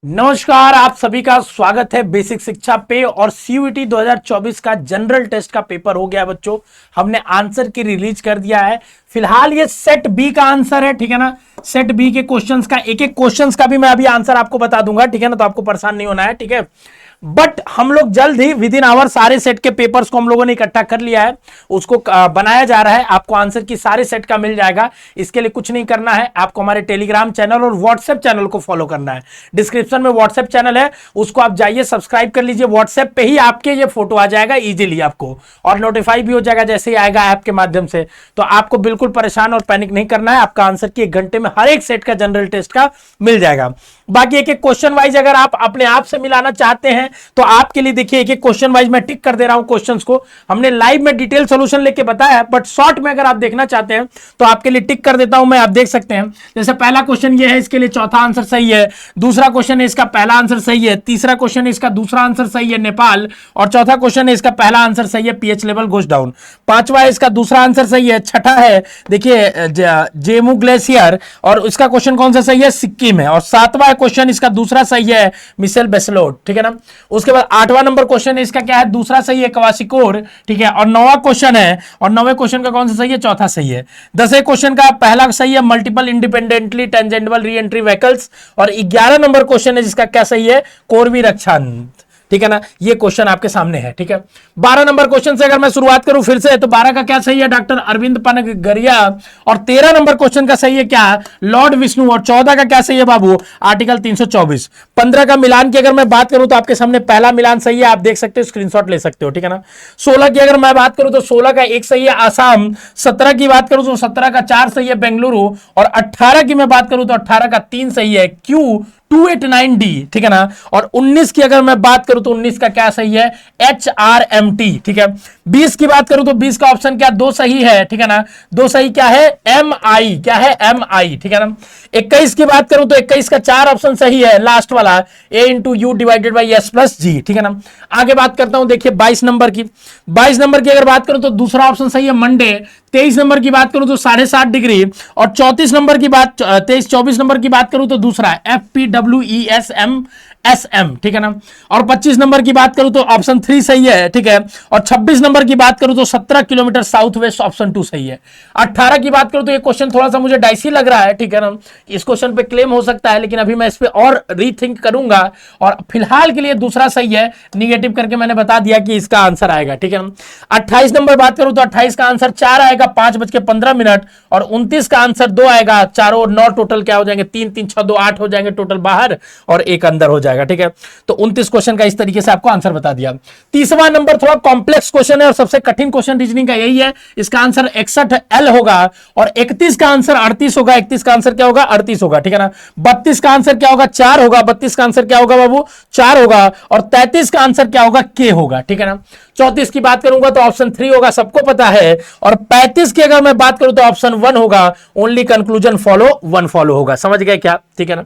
नमस्कार, आप सभी का स्वागत है बेसिक शिक्षा पे। और सीयूईटी 2024 का जनरल टेस्ट का पेपर हो गया है बच्चों। हमने आंसर की रिलीज कर दिया है। फिलहाल ये सेट बी का आंसर है, ठीक है ना। सेट बी के क्वेश्चंस का एक एक क्वेश्चंस का भी मैं अभी आंसर आपको बता दूंगा, ठीक है ना, तो आपको परेशान नहीं होना है, ठीक है। बट हम लोग जल्द ही विद इन आवर सारे सेट के पेपर्स को हम लोगों ने इकट्ठा कर लिया है, उसको बनाया जा रहा है। आपको आंसर की सारे सेट का मिल जाएगा। इसके लिए कुछ नहीं करना है, आपको हमारे टेलीग्राम चैनल और व्हाट्सएप चैनल को फॉलो करना है। डिस्क्रिप्शन में व्हाट्सएप चैनल है, उसको आप जाइए सब्सक्राइब कर लीजिए। व्हाट्सएप पे ही आपके ये फोटो आ जाएगा इजीली आपको, और नोटिफाई भी हो जाएगा जैसे ही आएगा ऐप के माध्यम से। तो आपको बिल्कुल परेशान और पैनिक नहीं करना है। आपका आंसर की 1 घंटे में हर एक सेट का जनरल टेस्ट का मिल जाएगा। बाकी एक एक क्वेश्चन वाइज अगर आप अपने आप से मिलाना चाहते हैं तो आपके लिए देखिए एक एक क्वेश्चन वाइज मैं टिक कर दे रहा हूं। क्वेश्चंस को हमने लाइव में डिटेल सॉल्यूशन लेके बताया है, बट शॉर्ट में अगर आप देखना चाहते हैं तो आपके लिए टिक कर देता हूं मैं। आप देख सकते हैं, जैसे पहला क्वेश्चन ये है, इसके लिए चौथा आंसर सही है। दूसरा क्वेश्चन है, इसका पहला आंसर सही है। तीसरा क्वेश्चन है, इसका दूसरा आंसर सही है, नेपाल। और चौथा क्वेश्चन है, इसका पहला आंसर सही है, पीएच लेवल गोज डाउन। पांचवा है, इसका दूसरा आंसर सही है। छठा है, देखिए जेमू ग्लेशियर, और इसका क्वेश्चन कौन सा सही है, सिक्किम है। और सातवां क्वेश्चन, इसका दूसरा सही है, मिशेल बेसलोट, ठीक है ना। उसके बाद 8वां नंबर क्वेश्चन है, इसका क्या है, दूसरा सही है, कवासिकोर, ठीक है। और 9वां क्वेश्चन है, और 9वें क्वेश्चन का कौन सा सही है, चौथा सही है। 10वें क्वेश्चन का पहला सही है, multiple independently टेंजेंटल re entry vehicles. और 11 नंबर क्वेश्चन है, जिसका क्या सही है, कोरवी रक्षांत, ठीक है ना। ये क्वेश्चन आपके सामने है, ठीक है। 12 नंबर क्वेश्चन से अगर मैं शुरुआत करूं फिर से, तो 12 का क्या सही है, डॉक्टर अरविंद पनगरिया। और 13 नंबर क्वेश्चन का सही है क्या, लॉर्ड विष्णु। और 14 का क्या सही है बाबू, आर्टिकल 324। 15 का मिलान की अगर मैं बात करूं तो आपके सामने पहला मिलान सही है, आप देख सकते हो, स्क्रीनशॉट ले सकते हो, ठीक है ना। 16 की अगर मैं बात करूं तो 16 का 1 सही है, आसाम। 17 की बात करूं तो 17 का 4 सही है, बेंगलुरु। और 18 की मैं बात करूं तो 18 का 3 सही है, क्यू 289D, ठीक है ना। और 19 की अगर मैं बात करूं तो 19 का क्या सही है, HRMT, ठीक है। 20 की बात करूं तो 20 का ऑप्शन क्या, 2 सही है, ठीक है ना। 2 सही क्या है, MI, क्या है, MI, ठीक है ना। 21 की बात करूं तो 21 का 4 ऑप्शन सही है, लास्ट वाला A into you divided by S plus G, ठीक है ना। आगे बात करता हूं, देखिए 22 नंबर की। 22 नंबर की अगर बात करूं तो दूसरा ऑप्शन सही है, मंडे। 23 नंबर की बात करूं तो 7.5 डिग्री। और 34 नंबर की बात, 24 नंबर की बात करूं तो दूसरा FPWESM, ठीक है ना। और 25 नंबर की बात करूं तो ऑप्शन 3 सही है, ठीक है। और 26 नंबर की बात करूं तो 17 किलोमीटर साउथ वेस्ट, ऑप्शन 2 सही है। 18 की बात करूं तो ये क्वेश्चन थोड़ा सा मुझे डाइसी लग रहा है, ठीक है ना। इस क्वेश्चन पे क्लेम हो सकता है, लेकिन अभी मैं इस पे और रीथिंक करूंगा। और फिलहाल के लिए दूसरा सही है, निगेटिव करके मैंने बता दिया कि इसका आंसर आएगा, ठीक है ना। 28 नंबर बात करूं तो 28 का आंसर 4 आएगा, 5:15। और 29 का आंसर 2 आएगा, 4 और 9 टोटल क्या हो जाएंगे, 3 3 6 2 8 हो जाएंगे टोटल बाहर, और एक अंदर हो जाएगा, ठीक है। तो 29 क्वेश्चन का इस तरीके से आपको आंसर बता दिया। 30वां नंबर थोड़ा कॉम्प्लेक्स क्वेश्चन है और सबसे कठिन क्वेश्चन रीजनिंग का यही है। इसका आंसर 61L होगा। और 31 का आंसर 38 होगा। 31 का आंसर क्या होगा, 38 होगा, ठीक है ना। 32 का आंसर क्या होगा, 4 होगा। 32 का आंसर क्या होगा बाबू, 4 होगा। और 33 का आंसर क्या होगा, K होगा, ठीक है ना। 34 की बात करूंगा तो ऑप्शन 3 होगा, सबको पता है। और 35 की अगर मैं बात करूं तो ऑप्शन 1 होगा, ओनली कंक्लूजन फॉलो 1 फॉलो होगा। समझ गए क्या, ठीक है ना।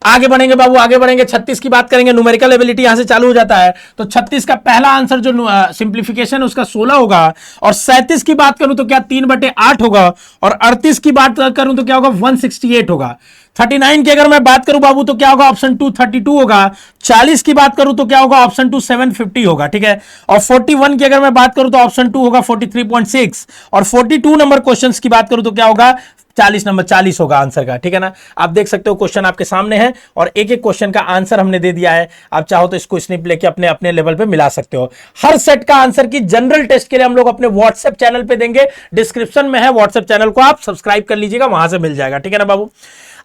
आगे बढ़ेंगे बाबू, आगे बढ़ेंगे। 36 की बात करेंगे, न्यूमेरिकल एबिलिटी यहां से चालू हो जाता है। तो 36 का पहला आंसर जो सिंप्लीफिकेशन उसका 16 होगा। और 37 की बात करूं तो क्या 3/8 होगा। और 38 की बात करूं तो क्या होगा, 168 होगा। 39 की अगर मैं बात करूं बाबू तो क्या होगा, ऑप्शन 2 32 होगा। 40 की बात करूं तो क्या होगा, ऑप्शन 2 750 होगा, ठीक है। और 41 की अगर मैं बात करूं तो ऑप्शन 2 होगा 43.6। और 42 नंबर क्वेश्चंस की बात करूं तो क्या होगा, 40 नंबर 40 होगा आंसर का, ठीक है ना। आप देख सकते हो क्वेश्चन आपके सामने है, और एक एक क्वेश्चन का आंसर हमने दे दिया है। आप चाहो तो इसको स्निप लेके अपने अपने लेवल पे मिला सकते हो। हर सेट का आंसर की जनरल टेस्ट के लिए हम लोग अपने व्हाट्सएप चैनल पे देंगे, डिस्क्रिप्शन में है, व्हाट्सएप चैनल को आप सब्सक्राइब कर लीजिएगा, वहां से मिल जाएगा, ठीक है ना बाबू।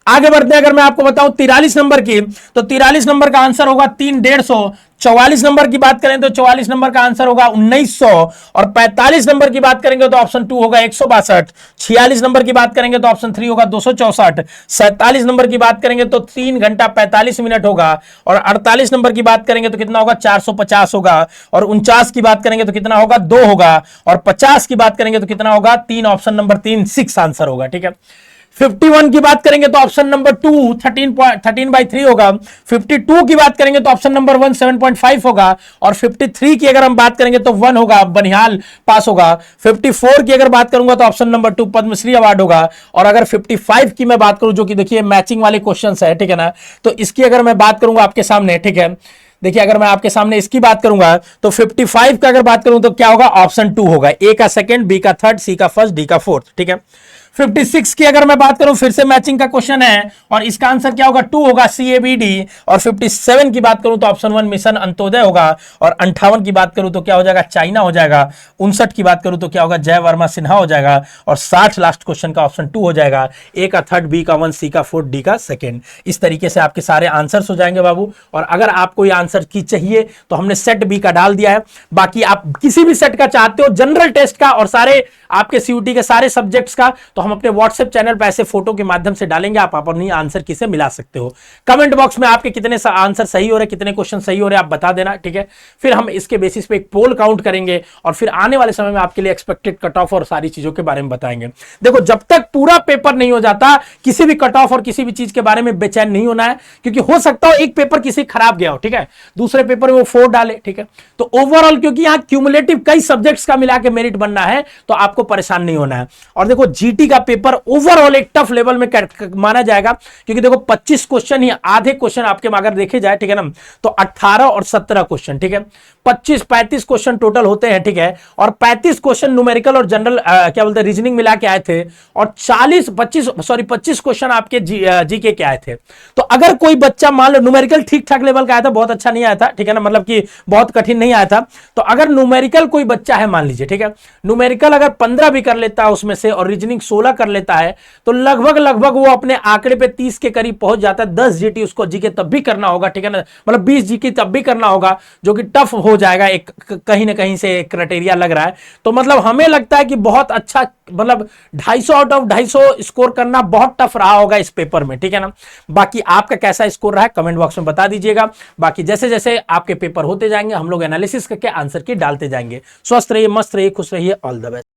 आगे बढ़ते हैं, अगर मैं आपको बताऊं 43 नंबर की, तो 43 नंबर का आंसर होगा 350। 44 नंबर की बात करें तो 44 नंबर का आंसर होगा 1900। और 45 नंबर की बात करेंगे तो ऑप्शन 2 होगा 162। 46 नंबर की बात करेंगे तो ऑप्शन 3 होगा 264। 47 नंबर की बात करेंगे तो 3 घंटा 45 मिनट होगा। और 48 नंबर की बात करेंगे तो कितना होगा, 450 होगा। और 49 की बात करेंगे तो कितना होगा, 2 होगा। और 50 की बात करेंगे तो कितना होगा, 3, ऑप्शन नंबर 3 6 आंसर होगा, ठीक है। 51 की बात करेंगे तो ऑप्शन नंबर 2 13/3 होगा। 52 की बात करेंगे तो ऑप्शन नंबर 1 7.5 होगा। और 53 की अगर हम बात करेंगे तो 1 होगा, बनिहाल पास होगा। 54 की अगर बात करूंगा तो ऑप्शन नंबर 2 पद्मश्री अवार्ड होगा। और अगर 55 की मैं बात करूं, जो कि देखिए मैचिंग वाले क्वेश्चंस है, ठीक है ना, तो इसकी अगर मैं बात करूंगा आपके सामने, ठीक है, देखिए अगर मैं आपके सामने इसकी बात करूंगा तो 55 का अगर बात करूं तो क्या होगा, ऑप्शन 2 होगा, ए का सेकंड, बी का थर्ड, सी का फर्स्ट, डी का फोर्थ, ठीक है। 56 की अगर मैं बात करूं, फिर से मैचिंग का क्वेश्चन है और इसका आंसर क्या होगा, 2 होगा, CABD। और 57 की बात करूं तो ऑप्शन 1 मिशन अंत्योदय होगा। और 58 की बात करूं तो क्या हो जाएगा, चाइना हो जाएगा। 59 की बात करूं तो क्या होगा, जय वर्मा सिन्हा हो जाएगा। और 60 लास्ट क्वेश्चन का ऑप्शन 2 हो जाएगा, ए का थर्ड, बी का 1, सी का फोर्थ, डी का सेकेंड। इस तरीके से आपके सारे आंसर्स हो जाएंगे बाबू। और अगर आपको ये आंसर की चाहिए तो हमने सेट बी का डाल दिया है। बाकी आप किसी भी सेट का चाहते हो, जनरल टेस्ट का और सारे आपके सीयूटी के सारे सब्जेक्ट्स का, तो हम अपने व्हाट्सएप चैनल पर ऐसे फोटो के माध्यम से डालेंगे, आप अपनी आंसर किसे मिला सकते हो। कमेंट बॉक्स में आपके कितने आंसर सही हो रहे, कितने क्वेश्चन सही हो रहे आप बता देना, ठीक है। फिर हम इसके बेसिस पे एक पोल काउंट करेंगे और फिर आने वाले समय में आपके लिए एक्सपेक्टेड कट ऑफ और सारी चीजों के बारे में बताएंगे। देखो, जब तक पूरा पेपर नहीं हो जाता, किसी भी कट ऑफ और किसी भी चीज के बारे में बेचैन नहीं होना है, क्योंकि हो सकता हो एक पेपर किसी खराब गया हो, ठीक है, दूसरे पेपर में वो 4 डाले, ठीक है। तो ओवरऑल क्योंकि यहां क्यूमुलेटिव कई सब्जेक्ट्स का मिला के मेरिट बनना है, तो आपको परेशान नहीं होना है। और देखो, जीटी का पेपर ओवरऑल एक टफ लेवल में माना जाएगा, क्योंकि देखो 25 क्वेश्चन ही, आधे क्वेश्चन आपके अगर देखे जाए, ठीक है ना, तो 18 और 17 क्वेश्चन, ठीक है, 25-35 क्वेश्चन टोटल होते हैं, ठीक है। और 35 क्वेश्चन न्यूमेरिकल और जनरल क्या बोलते हैं, रीजनिंग मिला के आए थे। और 25 क्वेश्चन आपके जीके के आए थे। तो अगर कोई बच्चा मान लो न्यूमेरिकल ठीक ठाक लेवल का आया था, बहुत अच्छा नहीं आया था, ठीक है ना, मतलब कि बहुत कठिन नहीं आया था, तो अगर न्यूमेरिकल कोई बच्चा है मान लीजिए, ठीक है, न्यूमेरिकल अगर 15 भी कर लेता है उसमें से और रीजनिंग 16 कर लेता है, तो लगभग वो अपने आंकड़े पे 30 के करीब पहुंच जाता है। 10 जीटी उसको जीके तब भी करना होगा, ठीक है ना, मतलब 20 जीके तब भी करना होगा, जो कि टफ हो जाएगा, एक कहीं ना कहीं से क्राइटेरिया लग रहा है। तो मतलब हमें लगता है कि बहुत अच्छा, मतलब 250 आउट ऑफ 250 स्कोर करना बहुत टफ रहा होगा इस पेपर में, ठीक है ना। बाकी आपका कैसा स्कोर रहा है कमेंट बॉक्स में बता दीजिएगा। बाकी जैसे जैसे आपके पेपर होते जाएंगे, हम लोग एनालिसिस करके आंसर की डालते जाएंगे। स्वस्थ रहिए, मस्त रहिए, खुश रहिए, ऑल द बेस्ट।